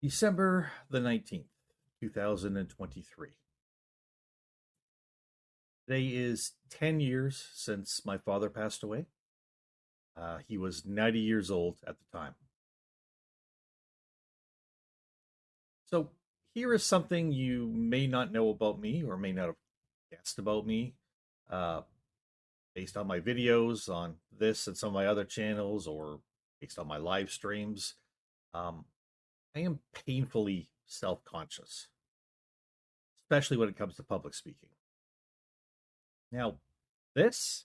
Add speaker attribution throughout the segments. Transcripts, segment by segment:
Speaker 1: December the 19th, 2023. Today is 10 years since my father passed away. He was 90 years old at the time. So, here is something you may not know about me or may not have guessed about me uh, based on my videos on this and some of my other channels or based on my live streams. Um, I am painfully self conscious, especially when it comes to public speaking. Now, this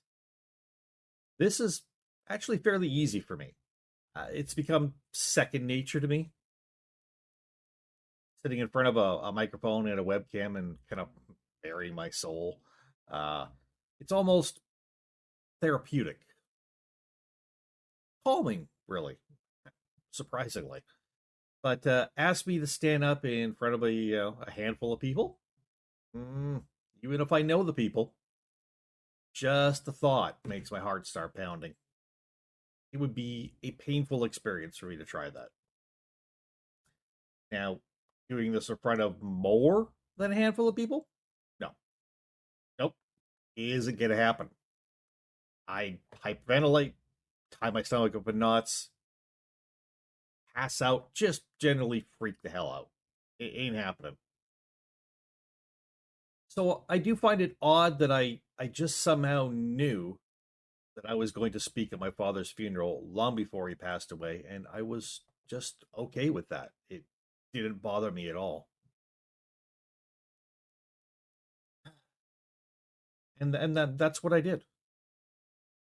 Speaker 1: this is actually fairly easy for me. It's become second nature to me. Sitting in front of a microphone and a webcam and kind of burying my soul. Uh, it's almost therapeutic, calming, really, surprisingly. But ask me to stand up in front of a handful of people. Mm, Even if I know the people, just the thought makes my heart start pounding. It would be a painful experience for me to try that. Now, doing this in front of more than a handful of people? No. Nope. Isn't going to happen. I hyperventilate, tie my stomach up in knots, pass out, just generally freak the hell out. It ain't happening. So I do find it odd that I just somehow knew that I was going to speak at my father's funeral long before he passed away, and I was just okay with that. It didn't bother me at all. That's what I did.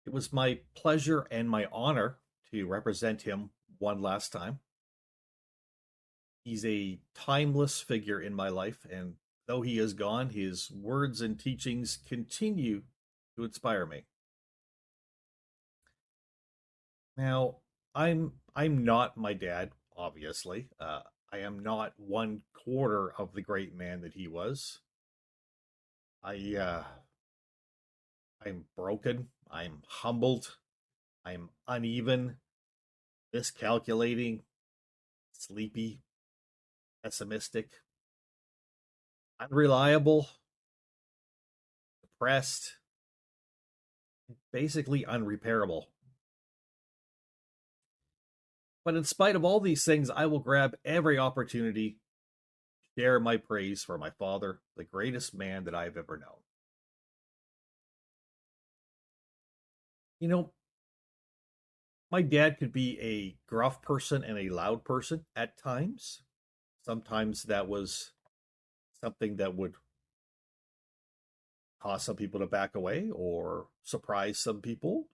Speaker 1: It was my pleasure and my honor to represent him one last time. He's a timeless figure in my life, and though he is gone, his words and teachings continue to inspire me. Now, I'm not my dad, obviously. I am not one quarter of the great man that he was. I I'm broken. I'm humbled. I'm uneven, miscalculating, sleepy, pessimistic, unreliable, depressed, basically unrepairable. But in spite of all these things, I will grab every opportunity to share my praise for my father, the greatest man that I've ever known. You know, my dad could be a gruff person and a loud person at times. Sometimes that was something that would cause some people to back away or surprise some people.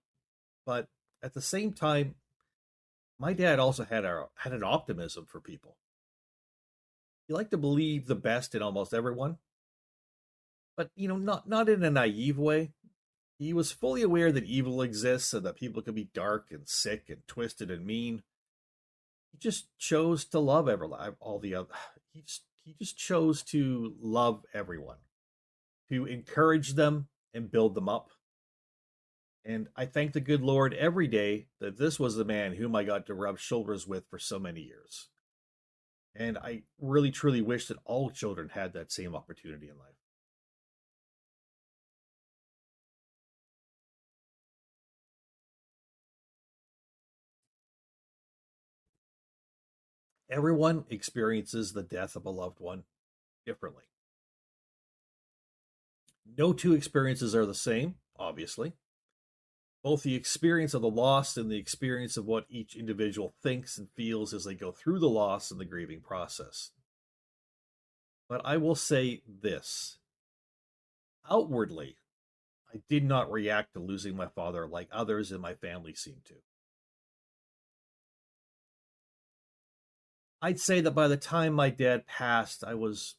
Speaker 1: But at the same time, my dad also had an optimism for people. He liked to believe the best in almost everyone, but not in a naive way. He was fully aware that evil exists and that people can be dark and sick and twisted and mean. He just chose to love all the other. He just chose to love everyone, to encourage them and build them up. And I thank the good Lord every day that this was the man whom I got to rub shoulders with for so many years. And I really truly wish that all children had that same opportunity in life. Everyone experiences the death of a loved one differently. No two experiences are the same, obviously. Both the experience of the loss and the experience of what each individual thinks and feels as they go through the loss and the grieving process. But I will say this: outwardly, I did not react to losing my father like others in my family seemed to. I'd say that by the time my dad passed, I was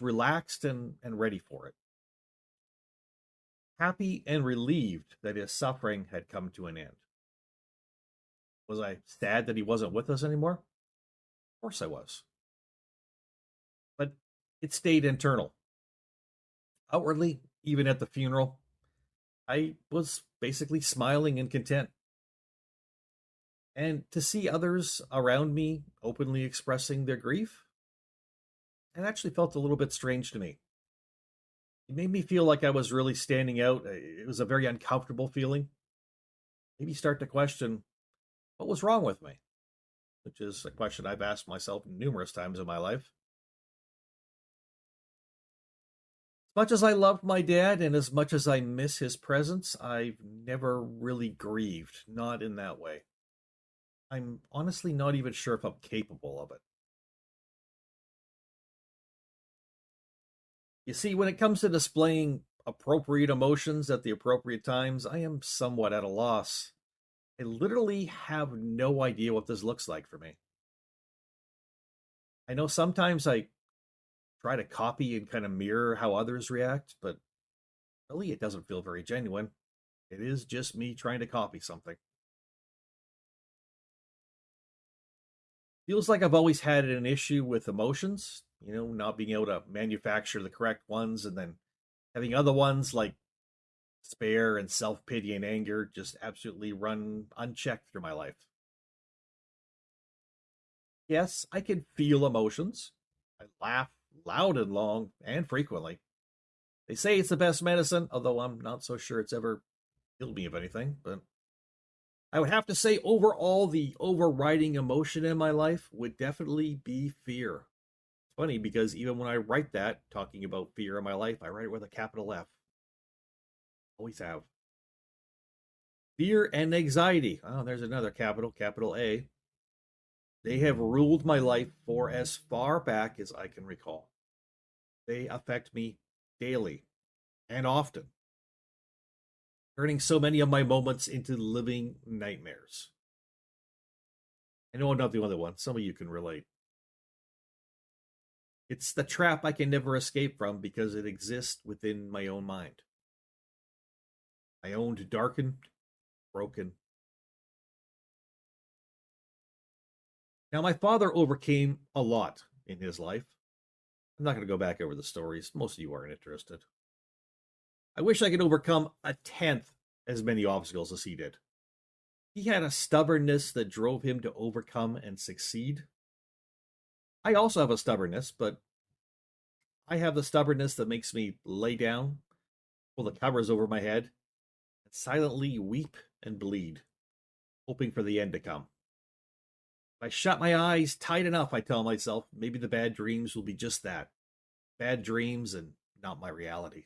Speaker 1: relaxed and ready for it, happy and relieved that his suffering had come to an end. Was I sad that he wasn't with us anymore? Of course I was. But it stayed internal. Outwardly, even at the funeral, I was basically smiling and content. And to see others around me openly expressing their grief, it actually felt a little bit strange to me. It made me feel like I was really standing out. It was a very uncomfortable feeling. Maybe start to question what was wrong with me, which is a question I've asked myself numerous times in my life. As much as I loved my dad and as much as I miss his presence, I've never really grieved, not in that way. I'm honestly not even sure if I'm capable of it. You see, when it comes to displaying appropriate emotions at the appropriate times, I am somewhat at a loss. I literally have no idea what this looks like for me. I know sometimes I try to copy and kind of mirror how others react, but really it doesn't feel very genuine. It is just me trying to copy something. Feels like I've always had an issue with emotions, not being able to manufacture the correct ones and then having other ones like despair and self pity and anger just absolutely run unchecked through my life. Yes, I can feel emotions. I laugh loud and long and frequently. They say it's the best medicine, although I'm not so sure it's ever healed me of anything. But I would have to say, overall, the overriding emotion in my life would definitely be fear. It's funny because even when I write that, talking about fear in my life, I write it with a capital F. Always have. Fear and anxiety. Oh, there's another capital A. They have ruled my life for as far back as I can recall. They affect me daily and often, turning so many of my moments into living nightmares. I know I'm not the only one. Some of you can relate. It's the trap I can never escape from because it exists within my own mind. My own darkened, broken. Now, my father overcame a lot in his life. I'm not going to go back over the stories. Most of you aren't interested. I wish I could overcome a tenth as many obstacles as he did. He had a stubbornness that drove him to overcome and succeed. I also have a stubbornness, but I have the stubbornness that makes me lay down, pull the covers over my head, and silently weep and bleed, hoping for the end to come. If I shut my eyes tight enough, I tell myself, maybe the bad dreams will be just that, bad dreams and not my reality.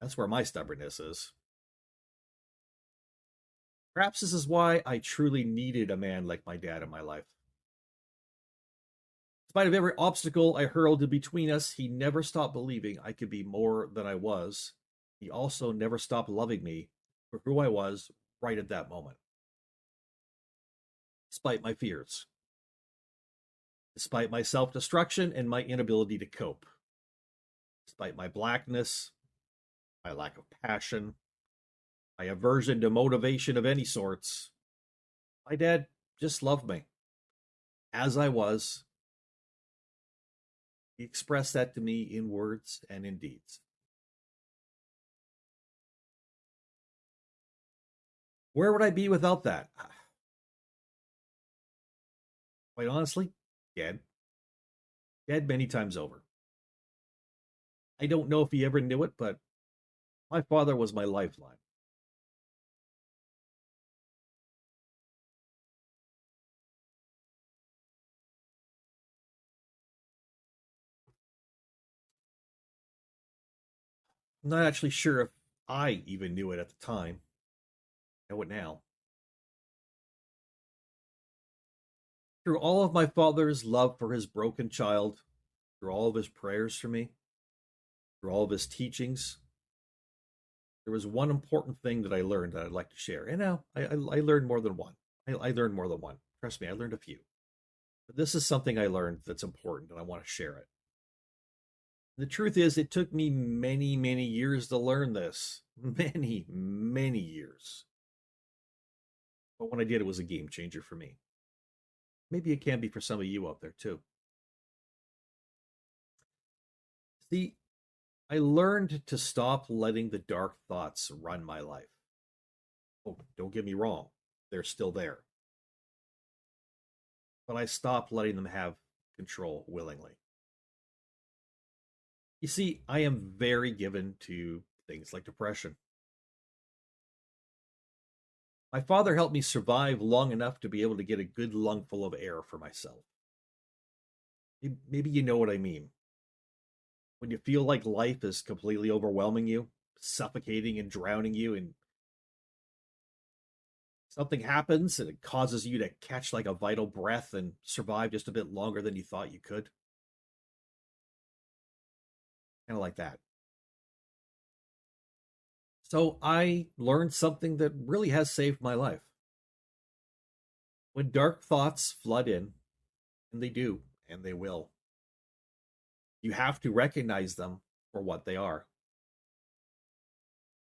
Speaker 1: That's where my stubbornness is. Perhaps this is why I truly needed a man like my dad in my life. In spite of every obstacle I hurled in between us, he never stopped believing I could be more than I was. He also never stopped loving me for who I was right at that moment, despite my fears, despite my self destruction and my inability to cope, despite my blackness, my lack of passion, my aversion to motivation of any sorts. My dad just loved me as I was. He expressed that to me in words and in deeds. Where would I be without that? Quite honestly, dead. Dead many times over. I don't know if he ever knew it, but my father was my lifeline. I'm not actually sure if I even knew it at the time. I know it now. Through all of my father's love for his broken child, through all of his prayers for me, through all of his teachings, there was one important thing that I learned that I'd like to share. And now I learned more than one. I learned more than one. Trust me, I learned a few. But this is something I learned that's important and I want to share it. The truth is, it took me many, many years to learn this. Many, many years. But when I did, it was a game changer for me. Maybe it can be for some of you out there too. See, I learned to stop letting the dark thoughts run my life. Oh, don't get me wrong. They're still there. But I stopped letting them have control willingly. You see, I am very given to things like depression. My father helped me survive long enough to be able to get a good lungful of air for myself. Maybe you know what I mean. When you feel like life is completely overwhelming you, suffocating and drowning you, and something happens and it causes you to catch like a vital breath and survive just a bit longer than you thought you could. Kind of like that. So I learned something that really has saved my life. When dark thoughts flood in, and they do, and they will, you have to recognize them for what they are.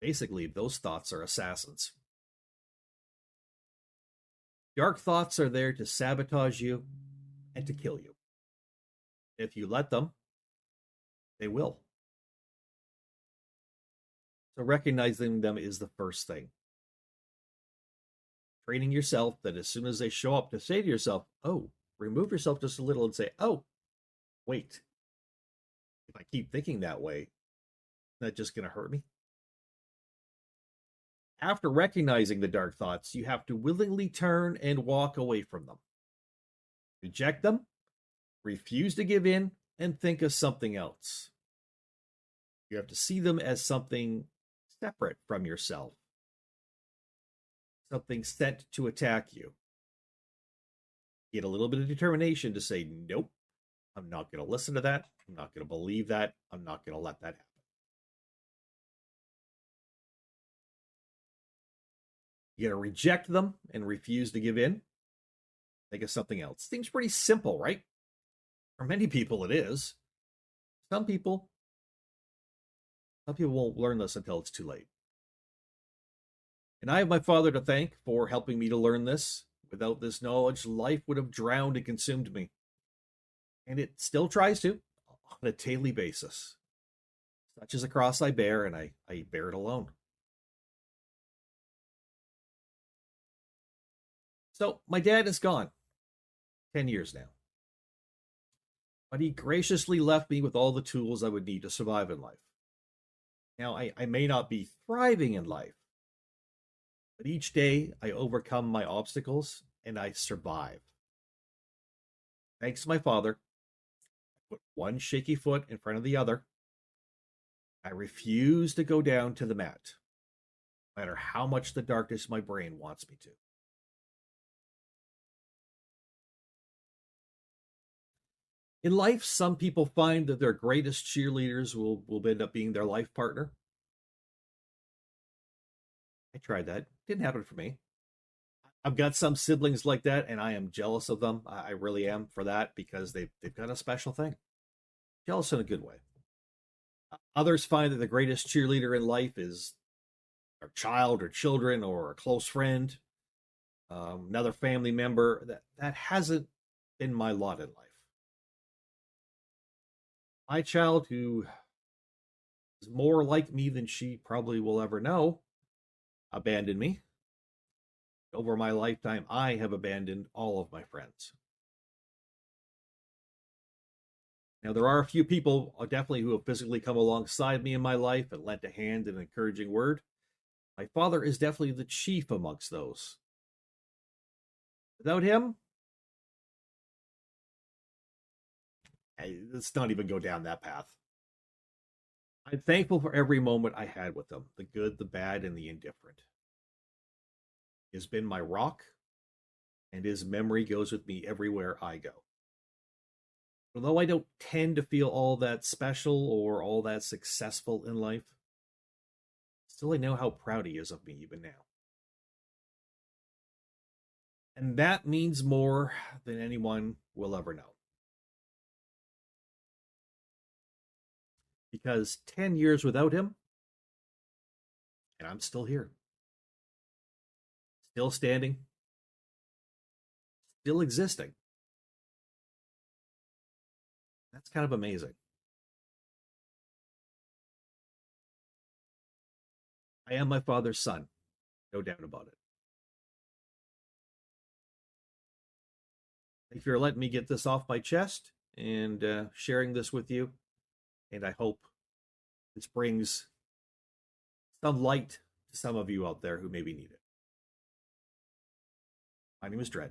Speaker 1: Basically, those thoughts are assassins. Dark thoughts are there to sabotage you and to kill you. If you let them, they will. So recognizing them is the first thing. Training yourself that as soon as they show up, to say to yourself, oh, remove yourself just a little and say, oh, wait, if I keep thinking that way, that's just going to hurt me. After recognizing the dark thoughts, you have to willingly turn and walk away from them. Reject them, refuse to give in, and think of something else. You have to see them as something separate from yourself, something sent to attack you. Get a little bit of determination to say, nope, I'm not going to listen to that. I'm not going to believe that. I'm not going to let that happen. You got to reject them and refuse to give in. Think of something else. Seems pretty simple, right? For many people, it is. Some people, some people won't learn this until it's too late. And I have my father to thank for helping me to learn this. Without this knowledge, life would have drowned and consumed me. And it still tries to on a daily basis. Such is a cross I bear, and I bear it alone. So my dad is gone 10 years now. But he graciously left me with all the tools I would need to survive in life. Now, I may not be thriving in life, but each day I overcome my obstacles and I survive. Thanks to my father, I put one shaky foot in front of the other. I refuse to go down to the mat, no matter how much the darkness my brain wants me to. In life, some people find that their greatest cheerleaders will end up being their life partner. I tried that. Didn't happen for me. I've got some siblings like that, and I am jealous of them. I really am for that because they've got a special thing. Jealous in a good way. Others find that the greatest cheerleader in life is a child or children or a close friend, another family member. That hasn't been my lot in life. My child, who is more like me than she probably will ever know, abandoned me. Over my lifetime, I have abandoned all of my friends. Now, there are a few people definitely who have physically come alongside me in my life and lent a hand and an encouraging word. My father is definitely the chief amongst those. Without him, let's not even go down that path. I'm thankful for every moment I had with him, the good, the bad, and the indifferent. He has been my rock, and his memory goes with me everywhere I go. Although I don't tend to feel all that special or all that successful in life, still I know how proud he is of me even now. And that means more than anyone will ever know. Because 10 years without him, and I'm still here, still standing, still existing. That's kind of amazing. I am my father's son, no doubt about it. Thank you for letting me get this off my chest and sharing this with you. And I hope this brings some light to some of you out there who maybe need it. My name is Dredd.